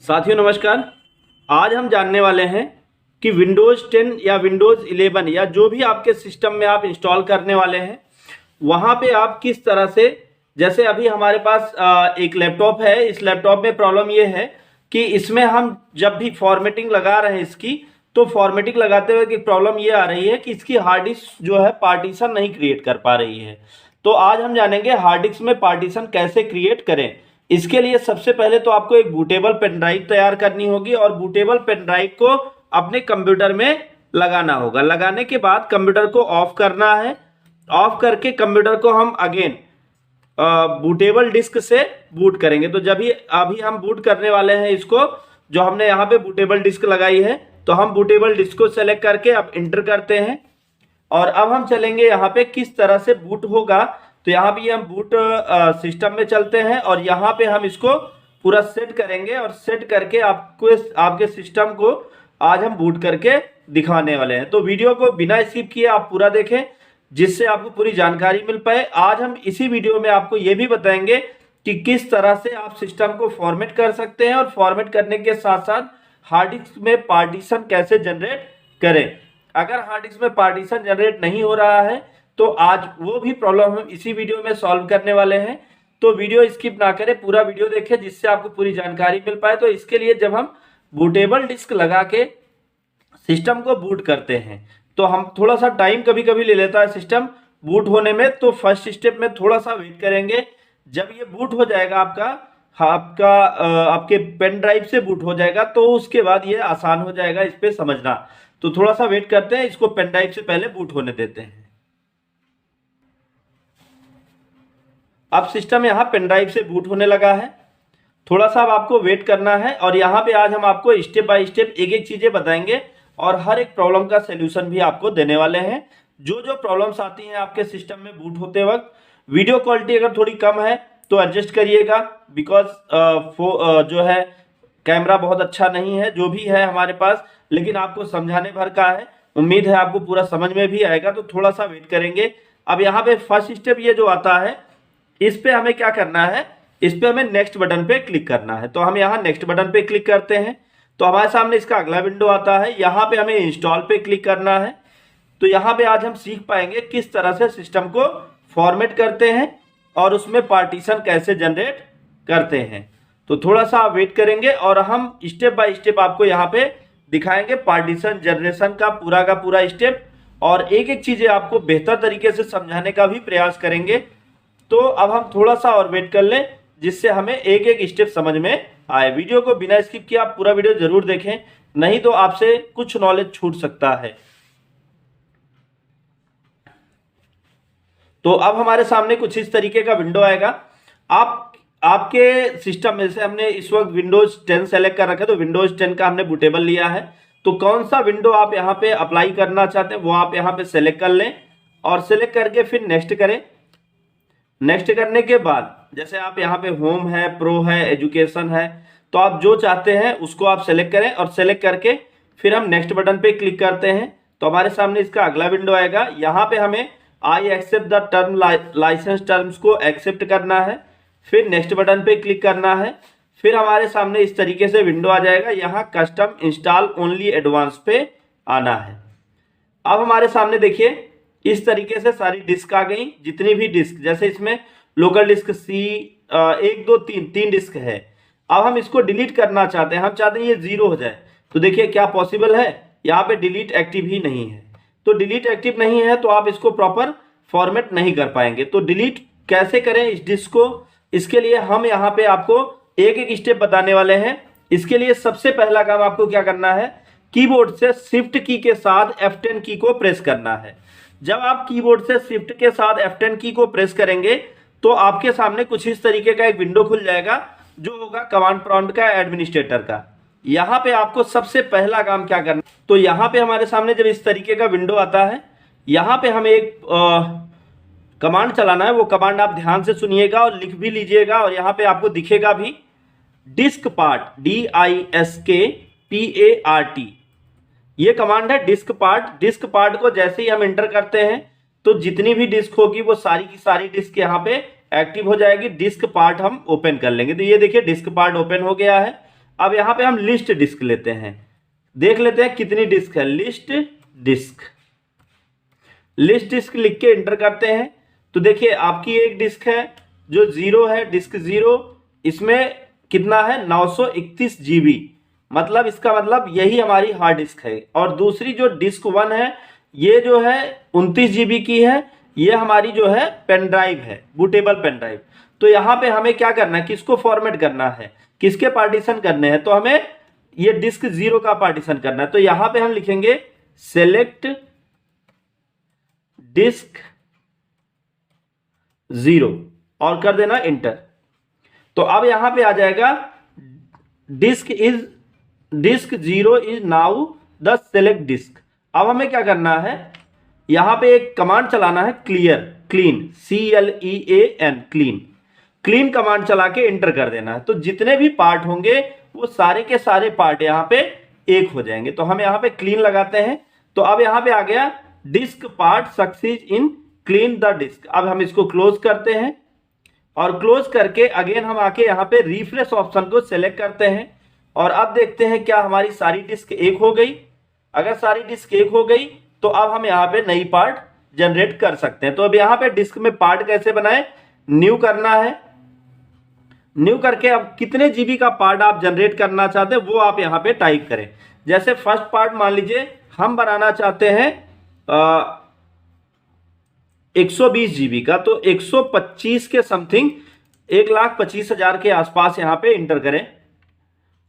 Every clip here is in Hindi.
साथियों नमस्कार। आज हम जानने वाले हैं कि विंडोज़ 10 या विंडोज़ 11 या जो भी आपके सिस्टम में आप इंस्टॉल करने वाले हैं वहाँ पे आप किस तरह से, जैसे अभी हमारे पास एक लैपटॉप है। इस लैपटॉप में प्रॉब्लम ये है कि इसमें हम जब भी फॉर्मेटिंग लगा रहे हैं इसकी, तो फॉर्मेटिंग लगाते हुए की प्रॉब्लम ये आ रही है कि इसकी हार्ड डिस्क जो है पार्टीशन नहीं क्रिएट कर पा रही है। तो आज हम जानेंगे हार्ड डिस्क में पार्टीशन कैसे क्रिएट करें। इसके लिए सबसे पहले तो आपको एक बूटेबल पेन ड्राइव तैयार करनी होगी और बूटेबल पेन ड्राइव को अपने कंप्यूटर में लगाना होगा। लगाने के बाद कंप्यूटर को ऑफ करना है। ऑफ करके कंप्यूटर को हम अगेन बूटेबल डिस्क से बूट करेंगे। तो जब ही अभी हम बूट करने वाले हैं इसको, जो हमने यहाँ पे बूटेबल डिस्क लगाई है, तो हम बूटेबल डिस्क को सेलेक्ट करके अब इंटर करते हैं और अब हम चलेंगे यहाँ पे किस तरह से बूट होगा। तो यहाँ पे हम बूट सिस्टम में चलते हैं और यहाँ पे हम इसको पूरा सेट करेंगे और सेट करके आपको आपके सिस्टम को आज हम बूट करके दिखाने वाले हैं। तो वीडियो को बिना स्किप किए आप पूरा देखें जिससे आपको पूरी जानकारी मिल पाए। आज हम इसी वीडियो में आपको ये भी बताएंगे कि किस तरह से आप सिस्टम को फॉर्मेट कर सकते हैं और फॉर्मेट करने के साथ साथ हार्ड डिस्क में पार्टीशन कैसे जनरेट करें। अगर हार्ड डिस्क में पार्टीशन जनरेट नहीं हो रहा है तो आज वो भी प्रॉब्लम हम इसी वीडियो में सॉल्व करने वाले हैं। तो वीडियो स्किप ना करें, पूरा वीडियो देखें जिससे आपको पूरी जानकारी मिल पाए। तो इसके लिए जब हम बूटेबल डिस्क लगा के सिस्टम को बूट करते हैं तो हम थोड़ा सा टाइम कभी कभी ले लेता है सिस्टम बूट होने में। तो फर्स्ट स्टेप में थोड़ा सा वेट करेंगे। जब ये बूट हो जाएगा आपके पेन ड्राइव से बूट हो जाएगा तो उसके बाद ये आसान हो जाएगा इस पे समझना। तो थोड़ा सा वेट करते हैं, इसको पेन ड्राइव से पहले बूट होने देते हैं। अब सिस्टम यहाँ पेन ड्राइव से बूट होने लगा है। थोड़ा सा अब आपको वेट करना है और यहाँ पे आज हम आपको स्टेप बाय स्टेप एक एक चीजें बताएंगे और हर एक प्रॉब्लम का सलूशन भी आपको देने वाले हैं। जो जो प्रॉब्लम्स आती हैं आपके सिस्टम में बूट होते वक्त, वीडियो क्वालिटी अगर थोड़ी कम है तो एडजस्ट करिएगा, बिकॉज जो है कैमरा बहुत अच्छा नहीं है जो भी है हमारे पास, लेकिन आपको समझाने भर का है। उम्मीद है आपको पूरा समझ में भी आएगा। तो थोड़ा सा वेट करेंगे। अब यहाँ पे फर्स्ट स्टेप ये जो आता है, इस पे हमें क्या करना है, इस पे हमें नेक्स्ट बटन पे क्लिक करना है। तो हम यहाँ नेक्स्ट बटन पे क्लिक करते हैं तो हमारे सामने इसका अगला विंडो आता है। यहाँ पे हमें इंस्टॉल पे क्लिक करना है। तो यहाँ पे आज हम सीख पाएंगे किस तरह से सिस्टम को फॉर्मेट करते हैं और उसमें पार्टीशन कैसे जनरेट करते हैं। तो थोड़ा सा आप वेट करेंगे और हम स्टेप बाय स्टेप आपको यहाँ पे दिखाएंगे पार्टीशन जनरेशन का पूरा स्टेप और एक एक चीजें आपको बेहतर तरीके से समझाने का भी प्रयास करेंगे। तो अब हम थोड़ा सा और वेट कर लें जिससे हमें एक एक स्टेप समझ में आए। वीडियो को बिना स्किप किए आप पूरा वीडियो जरूर देखें, नहीं तो आपसे कुछ नॉलेज छूट सकता है। तो अब हमारे सामने कुछ इस तरीके का विंडो आएगा। आपके सिस्टम में से हमने इस वक्त विंडोज 10 सेलेक्ट कर रखा है, तो विंडोज 10 का हमने बूटेबल लिया है। तो कौन सा विंडो आप यहाँ पे अप्लाई करना चाहते हैं वो आप यहाँ पे सेलेक्ट कर लें और सेलेक्ट करके फिर नेक्स्ट करें। नेक्स्ट करने के बाद जैसे आप यहाँ पे होम है, प्रो है, एजुकेशन है, तो आप जो चाहते हैं उसको आप सेलेक्ट करें और सेलेक्ट करके फिर हम नेक्स्ट बटन पे क्लिक करते हैं तो हमारे सामने इसका अगला विंडो आएगा। यहाँ पे हमें I accept the term licence terms को एक्सेप्ट करना है, फिर नेक्स्ट बटन पे क्लिक करना है। फिर हमारे सामने इस तरीके से विंडो आ जाएगा। यहाँ कस्टम इंस्टॉल ओनली एडवांस पे आना है। अब हमारे सामने देखिए इस तरीके से सारी डिस्क आ गई, जितनी भी डिस्क, जैसे इसमें लोकल डिस्क सी 1 2 3 डिस्क है। अब हम इसको डिलीट करना चाहते हैं, हम चाहते हैं ये 0 हो जाए। तो देखिए क्या पॉसिबल है, यहाँ पे डिलीट एक्टिव ही नहीं है। तो डिलीट एक्टिव नहीं है तो आप इसको प्रॉपर फॉर्मेट नहीं कर पाएंगे। तो डिलीट कैसे करें इस डिस्क को, इसके लिए हम यहाँ पे आपको एक एक स्टेप बताने वाले हैं। इसके लिए सबसे पहला काम आपको क्या करना है, कीबोर्ड से शिफ्ट की के साथ F10 की को प्रेस करना है। जब आप कीबोर्ड से शिफ्ट के साथ F10 की को प्रेस करेंगे तो आपके सामने कुछ इस तरीके का एक विंडो खुल जाएगा जो होगा कमांड प्रॉम्प्ट का, एडमिनिस्ट्रेटर का। यहाँ पे आपको सबसे पहला काम क्या करना, तो यहाँ पे हमारे सामने जब इस तरीके का विंडो आता है, यहाँ पे हमें एक कमांड चलाना है। वो कमांड आप ध्यान से सुनिएगा और लिख भी लीजिएगा और यहाँ पे आपको दिखेगा भी, डिस्क पार्ट, DISKPART, ये कमांड है डिस्क पार्ट। डिस्क पार्ट को जैसे ही हम एंटर करते हैं तो जितनी भी डिस्क होगी वो सारी की सारी डिस्क यहाँ पे एक्टिव हो जाएगी। डिस्क पार्ट हम ओपन कर लेंगे। तो ये देखिए डिस्क पार्ट ओपन हो गया है। अब यहाँ पे हम लिस्ट डिस्क लेते हैं, देख लेते हैं कितनी डिस्क है। लिस्ट डिस्क लिख के इंटर करते हैं तो देखिए आपकी एक डिस्क है जो 0 है, डिस्क 0, इसमें कितना है 931 GB, मतलब इसका मतलब यही हमारी हार्ड डिस्क है। और दूसरी जो डिस्क 1 है ये जो है 29 GB की है, ये हमारी जो है पेन ड्राइव है, बूटेबल पेन ड्राइव। तो यहाँ पे हमें क्या करना है, किसको फॉर्मेट करना है, किसके पार्टीशन करने हैं, तो हमें ये डिस्क 0 का पार्टीशन करना है। तो यहाँ पे हम लिखेंगे सेलेक्ट डिस्क 0 और कर देना इंटर। तो अब यहां पे आ जाएगा disk 0 is now the select disk. अब हमें क्या करना है, यहां पे एक कमांड चलाना है क्लीन CLEAN क्लीन कमांड चला के इंटर कर देना है। तो जितने भी पार्ट होंगे वो सारे के सारे पार्ट यहाँ पे एक हो जाएंगे। तो हम यहाँ पे क्लीन लगाते हैं। तो अब यहाँ पे आ गया disk part succeed in clean the disk. अब हम इसको क्लोज करते हैं और क्लोज करके अगेन हम आके यहाँ पे रिफ्रेश ऑप्शन को सिलेक्ट करते हैं और अब देखते हैं क्या हमारी सारी डिस्क एक हो गई। अगर सारी डिस्क एक हो गई तो अब हम यहाँ पे नई पार्ट जनरेट कर सकते हैं। तो अब यहाँ पे डिस्क में पार्ट कैसे बनाए, न्यू करना है। न्यू करके अब कितने जीबी का पार्ट आप जनरेट करना चाहते हैं वो आप यहाँ पे टाइप करें। जैसे फर्स्ट पार्ट मान लीजिए हम बनाना चाहते हैं 120 जीबी का, तो 125 के समथिंग 1,25,000 के आसपास यहाँ पे इंटर करें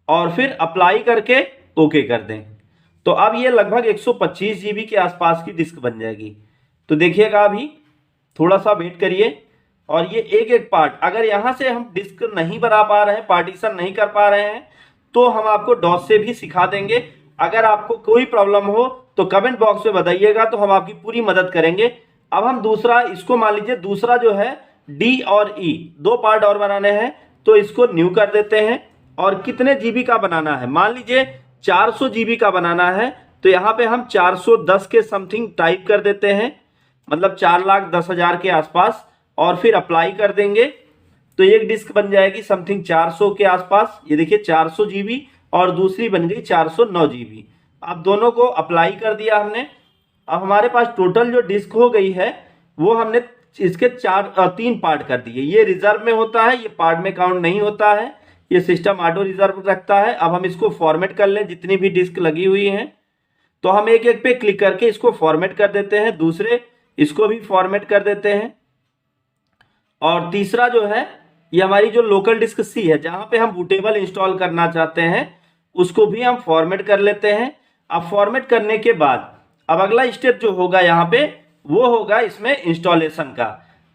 और फिर अप्लाई करके ओके कर दें। तो अब ये लगभग 125 जीबी के आसपास की डिस्क बन जाएगी। तो देखिएगा अभी थोड़ा सा वेट करिए। और ये एक एक पार्ट अगर यहाँ से हम डिस्क नहीं बना पा रहे हैं, पार्टीशन नहीं कर पा रहे हैं, तो हम आपको डॉस से भी सिखा देंगे। अगर आपको कोई प्रॉब्लम हो तो कमेंट बॉक्स में बताइएगा, तो हम आपकी पूरी मदद करेंगे। अब हम दूसरा इसको मान लीजिए, दूसरा जो है डी और ई दो पार्ट और बनाने हैं, तो इसको न्यू कर देते हैं। और कितने जीबी का बनाना है, मान लीजिए 400 जीबी का बनाना है, तो यहाँ पे हम 410 के समथिंग टाइप कर देते हैं, मतलब 4,10,000 के आसपास, और फिर अप्लाई कर देंगे तो एक डिस्क बन जाएगी समथिंग 400 के आसपास। ये देखिए 400 जीबी और दूसरी बन गई 409 जीबी। अब दोनों को अप्लाई कर दिया हमने। अब हमारे पास टोटल जो डिस्क हो गई है वो हमने इसके 3 पार्ट कर दिए। ये रिजर्व में होता है, ये पार्ट में काउंट नहीं होता है, ये सिस्टम ऑटो रिजर्व रखता है। अब हम इसको फॉर्मेट कर लें, जितनी भी डिस्क लगी हुई हैं तो हम एक एक पे क्लिक करके इसको फॉर्मेट कर देते हैं। दूसरे इसको भी फॉर्मेट कर देते हैं। और तीसरा जो है ये हमारी जो लोकल डिस्क सी है, जहां पे हम बूटेबल इंस्टॉल करना चाहते हैं, उसको भी हम फॉर्मेट कर लेते हैं। अब फॉर्मेट करने के बाद अब अगला स्टेप जो होगा यहाँ पे वो होगा इसमें इंस्टॉलेशन का।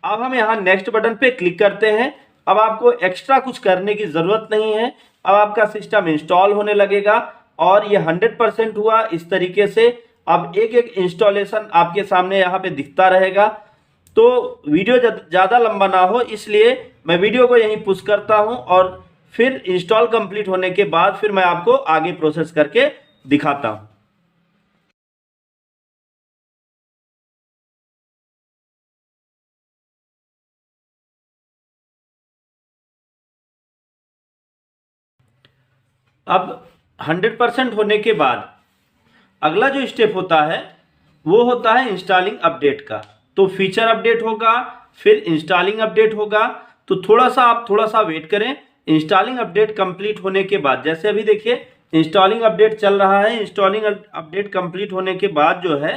अब हम यहाँ नेक्स्ट बटन पे क्लिक करते हैं। अब आपको एक्स्ट्रा कुछ करने की जरूरत नहीं है। अब आपका सिस्टम इंस्टॉल होने लगेगा और ये 100% हुआ इस तरीके से। अब एक एक इंस्टॉलेशन आपके सामने यहाँ पे दिखता रहेगा। तो वीडियो ज़्यादा लंबा ना हो इसलिए मैं वीडियो को यहीं पुश करता हूं और फिर इंस्टॉल कंप्लीट होने के बाद फिर मैं आपको आगे प्रोसेस करके दिखाता हूं। अब 100% होने के बाद अगला जो स्टेप होता है वो होता है इंस्टॉलिंग अपडेट का। तो फीचर अपडेट होगा, फिर इंस्टॉलिंग अपडेट होगा। तो आप थोड़ा सा वेट करें। इंस्टॉलिंग अपडेट कंप्लीट होने के बाद, जैसे अभी देखिए इंस्टॉलिंग अपडेट चल रहा है। इंस्टॉलिंग अपडेट कंप्लीट होने के बाद जो है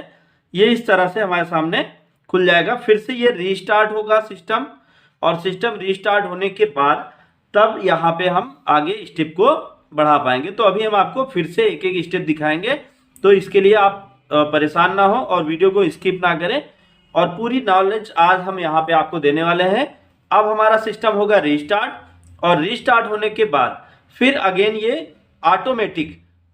ये इस तरह से हमारे सामने खुल जाएगा। फिर से ये रीस्टार्ट होगा सिस्टम, और सिस्टम रीस्टार्ट होने के बाद तब यहाँ पे हम आगे स्टेप को बढ़ा पाएंगे। तो अभी हम आपको फिर से एक एक स्टेप दिखाएंगे, तो इसके लिए आप परेशान ना हो और वीडियो को स्किप ना करें। और पूरी नॉलेज आज हम यहाँ पे आपको देने वाले हैं। अब हमारा सिस्टम होगा रीस्टार्ट, और रीस्टार्ट होने के बाद फिर अगेन ये ऑटोमेटिक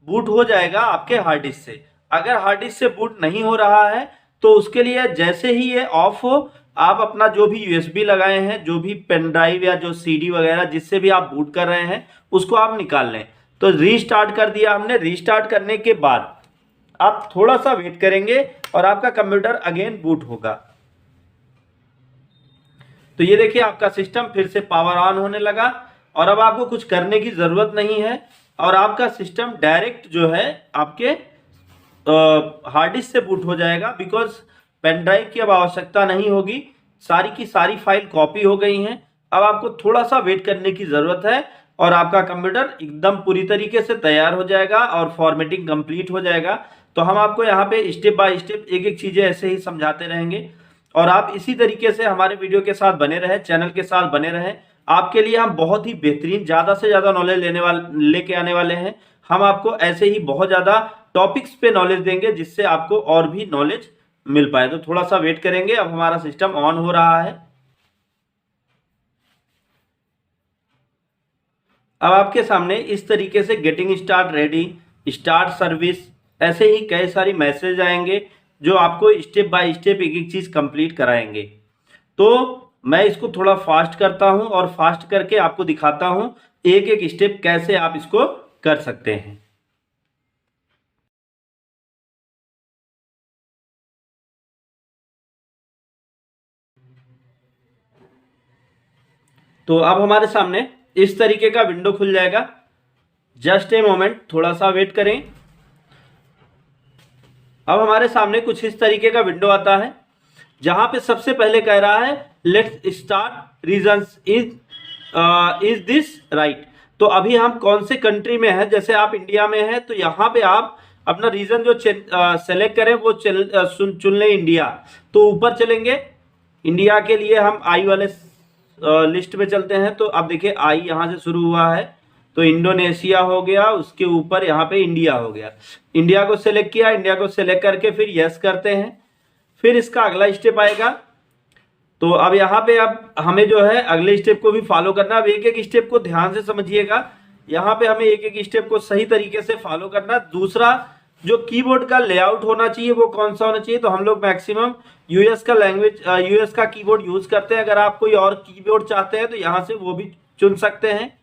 बूट हो जाएगा आपके हार्ड डिस्क से। अगर हार्ड डिस्क से बूट नहीं हो रहा है तो उसके लिए जैसे ही ये ऑफ हो, आप अपना जो भी यूएसबी लगाए हैं, जो भी पेन ड्राइव या जो सीडी वगैरह जिससे भी आप बूट कर रहे हैं उसको आप निकाल लें। तो रीस्टार्ट कर दिया हमने। रीस्टार्ट करने के बाद आप थोड़ा सा वेट करेंगे और आपका कंप्यूटर अगेन बूट होगा। तो ये देखिए आपका सिस्टम फिर से पावर ऑन होने लगा और अब आपको कुछ करने की जरूरत नहीं है। और आपका सिस्टम डायरेक्ट जो है आपके हार्ड डिस्क से बूट हो जाएगा, बिकॉज पेन ड्राइव की अब आवश्यकता नहीं होगी, सारी की सारी फाइल कॉपी हो गई हैं। अब आपको थोड़ा सा वेट करने की ज़रूरत है और आपका कंप्यूटर एकदम पूरी तरीके से तैयार हो जाएगा और फॉर्मेटिंग कंप्लीट हो जाएगा। तो हम आपको यहाँ पे स्टेप बाय स्टेप एक एक चीज़ें ऐसे ही समझाते रहेंगे और आप इसी तरीके से हमारे वीडियो के साथ बने रहें, चैनल के साथ बने रहें। आपके लिए हम बहुत ही बेहतरीन ज़्यादा से ज़्यादा नॉलेज लेके आने वाले हैं। हम आपको ऐसे ही बहुत ज़्यादा टॉपिक्स पे नॉलेज देंगे जिससे आपको और भी नॉलेज मिल पाए। तो थोड़ा सा वेट करेंगे, अब हमारा सिस्टम ऑन हो रहा है। अब आपके सामने इस तरीके से getting start ready, start service, ऐसे ही कई सारी मैसेज आएंगे जो आपको स्टेप बाय स्टेप एक एक चीज़ कंप्लीट कराएंगे। तो मैं इसको थोड़ा फास्ट करता हूं और फास्ट करके आपको दिखाता हूं एक एक स्टेप कैसे आप इसको कर सकते हैं। तो अब हमारे सामने इस तरीके का विंडो खुल जाएगा। जस्ट ए मोमेंट, थोड़ा सा वेट करें। अब हमारे सामने कुछ इस तरीके का विंडो आता है जहां पे सबसे पहले कह रहा है let's start reasons, is this right. तो अभी हम कौन से कंट्री में है, जैसे आप इंडिया में हैं तो यहाँ पे आप अपना रीजन जो सेलेक्ट करें वो चुन लें इंडिया। तो ऊपर चलेंगे, इंडिया के लिए हम आई वाले लिस्ट में चलते हैं। तो अब देखिए आई यहाँ से शुरू हुआ है, तो इंडोनेशिया हो गया, उसके ऊपर यहाँ पे इंडिया हो गया। इंडिया को सिलेक्ट किया, इंडिया को सिलेक्ट करके फिर यस करते हैं। फिर इसका अगला स्टेप आएगा। तो अब यहाँ पे अब हमें जो है अगले स्टेप को भी फॉलो करना। अब एक एक स्टेप को ध्यान से समझिएगा, यहाँ पे हमें एक एक स्टेप को सही तरीके से फॉलो करना। दूसरा, जो कीबोर्ड का लेआउट होना चाहिए वो कौन सा होना चाहिए, तो हम लोग मैक्सिमम यूएस का लैंग्वेज यूएस का कीबोर्ड यूज करते हैं। अगर आप कोई और कीबोर्ड चाहते हैं तो यहाँ से वो भी चुन सकते हैं।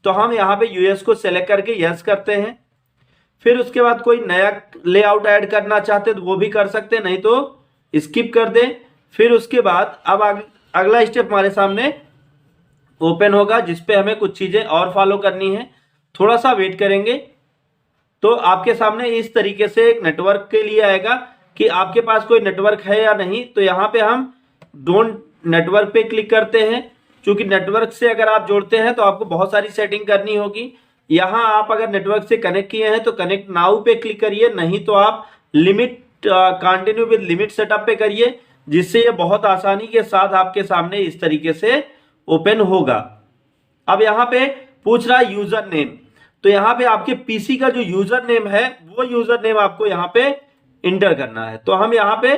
तो हम यहाँ पे यूएस को सेलेक्ट करके यस करते हैं। फिर उसके बाद कोई नया लेआउट ऐड करना चाहते हैं तो वो भी कर सकते हैं, नहीं तो स्किप कर दें। फिर उसके बाद अब अगला स्टेप हमारे सामने ओपन होगा जिसपे हमें कुछ चीज़ें और फॉलो करनी है। थोड़ा सा वेट करेंगे तो आपके सामने इस तरीके से एक नेटवर्क के लिए आएगा कि आपके पास कोई नेटवर्क है या नहीं। तो यहाँ पे हम डोंट नेटवर्क पे क्लिक करते हैं, क्योंकि नेटवर्क से अगर आप जोड़ते हैं तो आपको बहुत सारी सेटिंग करनी होगी। यहाँ आप अगर नेटवर्क से कनेक्ट किए हैं तो कनेक्ट नाउ पे क्लिक करिए, नहीं तो आप limit continue with limit setup पे करिए, जिससे ये बहुत आसानी के साथ आपके सामने इस तरीके से ओपन होगा। अब यहाँ पे पूछ रहा है यूजर नेम, तो यहाँ पे आपके पीसी का जो यूजर नेम है वो यूजर नेम आपको यहाँ पे इंटर करना है। तो हम यहाँ पे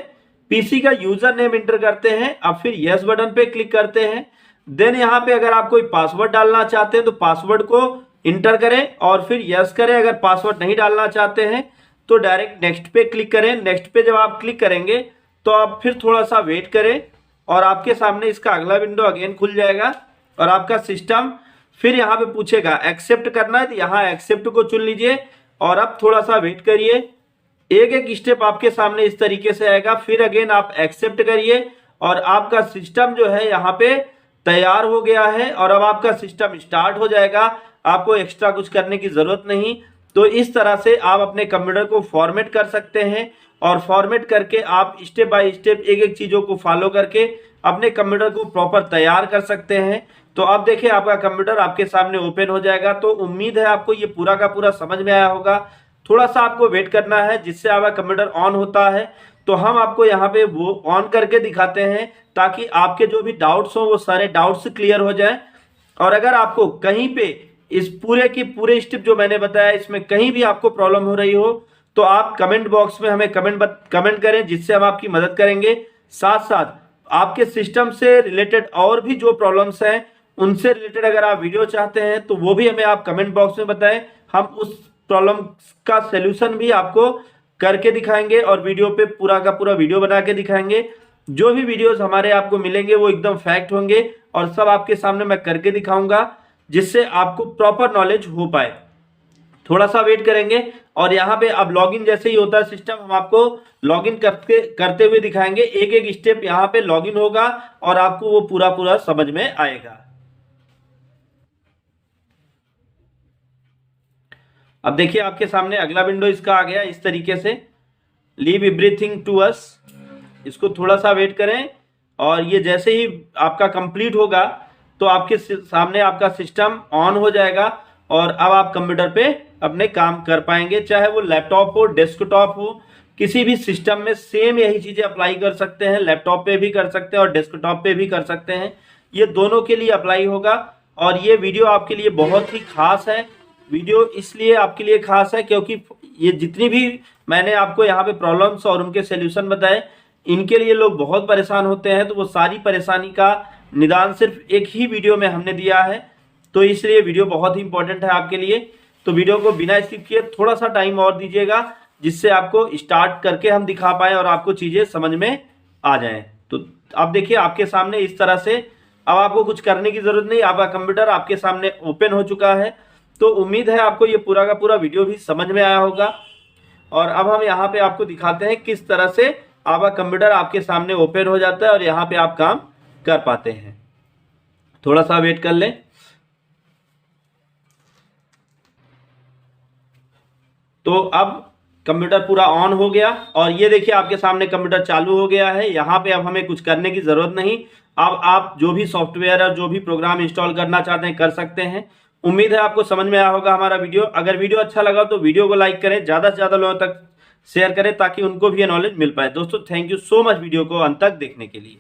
पीसी का यूजर नेम इंटर करते हैं। अब फिर यस बटन पे क्लिक करते हैं। देन यहाँ पे अगर आप कोई पासवर्ड डालना चाहते हैं तो पासवर्ड को इंटर करें और फिर यस करें। अगर पासवर्ड नहीं डालना चाहते हैं तो डायरेक्ट नेक्स्ट पे क्लिक करें। नेक्स्ट पे जब आप क्लिक करेंगे तो आप फिर थोड़ा सा वेट करें और आपके सामने इसका अगला विंडो अगेन खुल जाएगा और आपका सिस्टम फिर यहाँ पे पूछेगा एक्सेप्ट करना है, तो यहाँ एक्सेप्ट को चुन लीजिए और अब थोड़ा सा वेट करिए। एक एक स्टेप आपके सामने इस तरीके से आएगा, फिर अगेन आप एक्सेप्ट करिए और आपका सिस्टम जो है यहाँ पे तैयार हो गया है और अब आपका सिस्टम स्टार्ट हो जाएगा। आपको एक्स्ट्रा कुछ करने की जरूरत नहीं। तो इस तरह से आप अपने कंप्यूटर को फॉर्मेट कर सकते हैं और फॉर्मेट करके आप स्टेप बाय स्टेप एक एक चीज़ों को फॉलो करके अपने कंप्यूटर को प्रॉपर तैयार कर सकते हैं। तो अब देखिए आपका कंप्यूटर आपके सामने ओपन हो जाएगा। तो उम्मीद है आपको ये पूरा का पूरा समझ में आया होगा। थोड़ा सा आपको वेट करना है जिससे आपका कंप्यूटर ऑन होता है। तो हम आपको यहाँ पे वो ऑन करके दिखाते हैं ताकि आपके जो भी डाउट्स हो वो सारे डाउट्स क्लियर हो जाए। और अगर आपको कहीं पे इस पूरे की पूरे स्टेप जो मैंने बताया इसमें कहीं भी आपको प्रॉब्लम हो रही हो तो आप कमेंट बॉक्स में हमें कमेंट करें, जिससे हम आपकी मदद करेंगे। साथ साथ आपके सिस्टम से रिलेटेड और भी जो प्रॉब्लम्स हैं उनसे रिलेटेड अगर आप वीडियो चाहते हैं तो वो भी हमें आप कमेंट बॉक्स में बताएं। हम उस प्रॉब्लम का सलूशन भी आपको करके दिखाएंगे और वीडियो पे पूरा का पूरा वीडियो बना के दिखाएंगे। जो भी वीडियोस हमारे आपको मिलेंगे वो एकदम फैक्ट होंगे और सब आपके सामने मैं करके दिखाऊंगा, जिससे आपको प्रॉपर नॉलेज हो पाए। थोड़ा सा वेट करेंगे और यहाँ पे अब लॉगिन जैसे ही होता है सिस्टम, हम आपको लॉगिन करते हुए दिखाएंगे। एक एक स्टेप यहाँ पे लॉगिन होगा और आपको वो पूरा पूरा समझ में आएगा। अब देखिए आपके सामने अगला विंडो इसका आ गया इस तरीके से, लीव एवरीथिंग टू अस। इसको थोड़ा सा वेट करें और ये जैसे ही आपका कंप्लीट होगा तो आपके सामने आपका सिस्टम ऑन हो जाएगा और अब आप कंप्यूटर पे अपने काम कर पाएंगे, चाहे वो लैपटॉप हो, डेस्कटॉप हो, किसी भी सिस्टम में सेम यही चीज़ें अप्लाई कर सकते हैं। लैपटॉप पे भी कर सकते हैं और डेस्कटॉप पे भी कर सकते हैं, ये दोनों के लिए अप्लाई होगा। और ये वीडियो आपके लिए बहुत ही खास है। वीडियो इसलिए आपके लिए खास है क्योंकि ये जितनी भी मैंने आपको यहाँ पे प्रॉब्लम्स और उनके सॉल्यूशन बताए, इनके लिए लोग बहुत परेशान होते हैं, तो वो सारी परेशानी का निदान सिर्फ एक ही वीडियो में हमने दिया है। तो इसलिए वीडियो बहुत ही इंपॉर्टेंट है आपके लिए। तो वीडियो को बिना स्किप किए थोड़ा सा टाइम और दीजिएगा, जिससे आपको स्टार्ट करके हम दिखा पाए और आपको चीज़ें समझ में आ जाएं। तो आप देखिए आपके सामने इस तरह से, अब आपको कुछ करने की ज़रूरत नहीं, आपका कंप्यूटर आपके सामने ओपन हो चुका है। तो उम्मीद है आपको ये पूरा का पूरा वीडियो भी समझ में आया होगा। और अब हम यहाँ पे आपको दिखाते हैं किस तरह से आपका कंप्यूटर आपके सामने ओपन हो जाता है और यहाँ पे आप काम कर पाते हैं। थोड़ा सा वेट कर लें। तो अब कंप्यूटर पूरा ऑन हो गया और ये देखिए आपके सामने कंप्यूटर चालू हो गया है। यहाँ पे अब हमें कुछ करने की ज़रूरत नहीं। अब आप जो भी सॉफ्टवेयर और जो भी प्रोग्राम इंस्टॉल करना चाहते हैं कर सकते हैं। उम्मीद है आपको समझ में आया होगा हमारा वीडियो। अगर वीडियो अच्छा लगा तो वीडियो को लाइक करें, ज़्यादा से ज़्यादा लोगों तक शेयर करें ताकि उनको भी ये नॉलेज मिल पाए। दोस्तों thank you so much video को अंत तक देखने के लिए।